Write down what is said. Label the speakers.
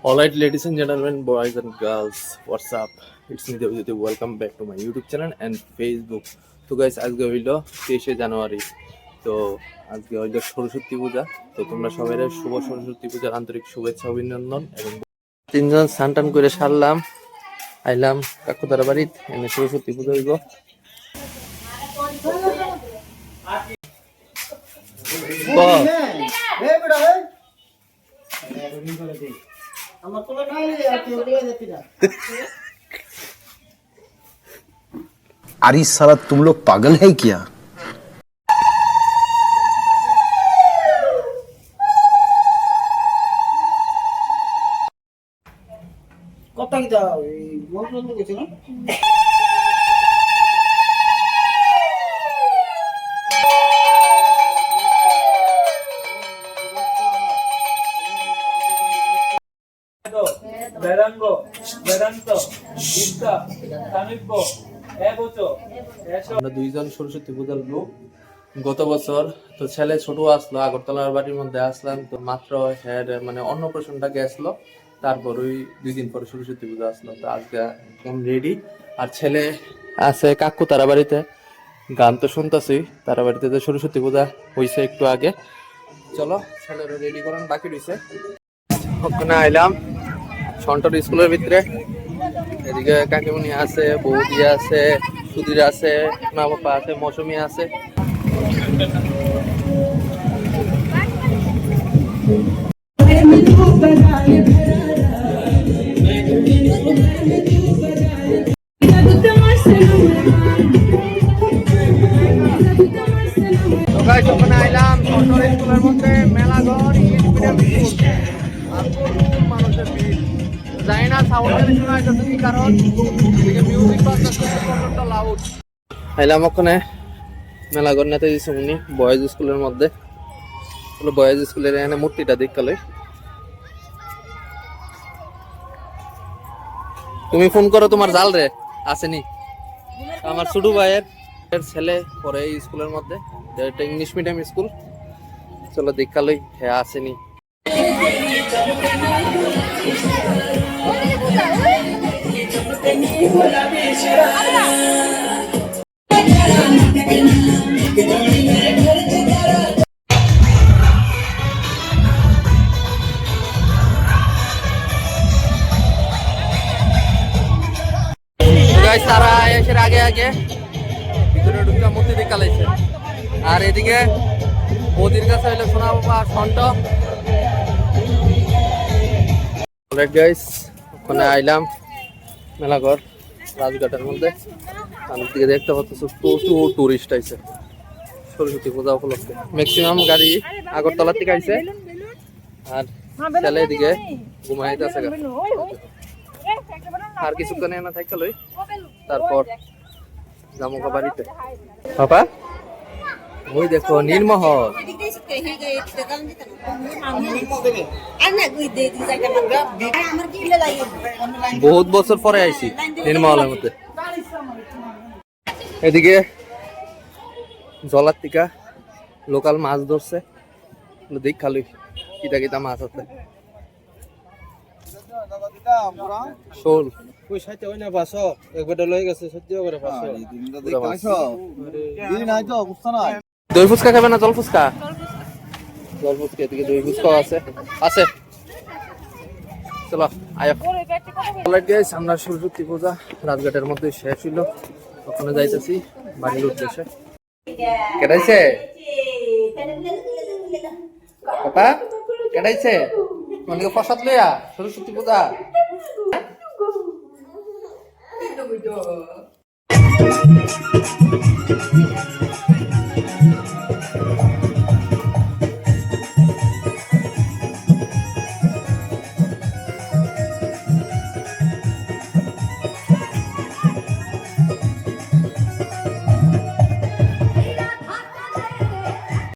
Speaker 1: Alright, ladies and gentlemen, boys and girls, what's up? It's me Devyajyoti. Welcome back to my YouTube channel and Facebook. তো guys আজকে হইল 23শে জানুয়ারি। তো আজকে হইল সরস্বতী পূজা। তো তোমরা সবাই শুভ সরস্বতী পূজার আন্তরিক শুভেচ্ছা অভিনন্দন। এবং তিনজন স্নান টান করে সারলাম, আইলাম কাকুদার বাড়িত, এনে সরস্বতী পূজা হইব।
Speaker 2: अरे साला तुम लोग पागल है क्या?
Speaker 1: আমরা দুইজন সরস্বতী পূজার লোক। গত বছর তো ছেলে ছোট আসলো, আগরতলার বাড়ির মধ্যে আসলাম, তো মাত্র মানে অন্নপ্রাশনটা গেছিল, তারপর ওই 2 দিন পরে সরস্বতী পূজা আসলো। তো আজকে একদম রেডি। আর ছেলে আছে কাকু তারা বাড়িতে, গান তো শুনতেছি, তারা বাড়িতে যে সরস্বতী পূজা হয়েছে একটু আগে। চলো ছেলেরা রেডি করেন, বাকি রয়েছে। ওখানে আইলাম সন্টর স্কুলের ভিতরে। এদিকে কাকিমণি আছে, বৌদি আছে, সুধীর আছে, মা বাবা আছে, মৌসুমি আছে। ওখানে আইলাম সন্টর স্কুলের মধ্যে, মেলাঘর মানুষের ভিড়। জানি না সাউন্ডের শোনা যাচ্ছে কি কারণ, মিউজিক বাজছে লাউড। আইলাম ওখানে মেলাঘর নেতে দিচ্ছে উনি বয়েজ স্কুলের মধ্যে। বয়েজ স্কুলের এখানে মূর্তিটা দেখলে তুমি ফোন করো, তোমার জাল রে আসেনি। আমার ছোট ভাইয়ের ছেলে পড়ে এই স্কুলের মধ্যে, এটা ইংলিশ মিডিয়াম স্কুল। চলো দেখালই, হ্যাঁ আসেনি। তারা এসে আগে আগে ভিতরে ঢুকে মূর্তি দেখা লাইছে। আর এদিকে মোদির কাছে হইলো সোনা বাবা সন্ট। গাইস ওখানে আইলাম মেলাঘর রাজঘাটের মধ্যে। সামনের দিকে দেখতে পাচ্ছ প্রচুর টুরিস্ট আইছে সরস্বতী পূজা উপলক্ষে। ম্যাক্সিমাম গাড়ি আগরতলা থেকে আইছে। আর ছেলে এদিকে ঘুমাইতেছে। আর কিছুক্ষণ এনে থাকতে লই, তারপর জামুকা বাড়িতে। বাবা ওই দেখো নীলমহল, বহুত বছর পরে আইছি নীলমহলের মধ্যে। এদিকে জলার টিকা লোকাল মাছ ধরছে, দেখ খালি কিটা কিটা মাছ আছে। শোল দই ফুচকা খাবে না? জল ফুচকা, জল ফুচকা এদিকে দই ফুচকা আছে আছে। চলো আয়। আমরা সরস্বতী পূজা রাজঘাটের মধ্যে শেষ হইল, ওখানে যাইতেছি বাড়ির উদ্দেশ্যে। কেটাইছে পাপা, কেটাইছে মানে প্রসাদ লইয়া সরস্বতী পূজা।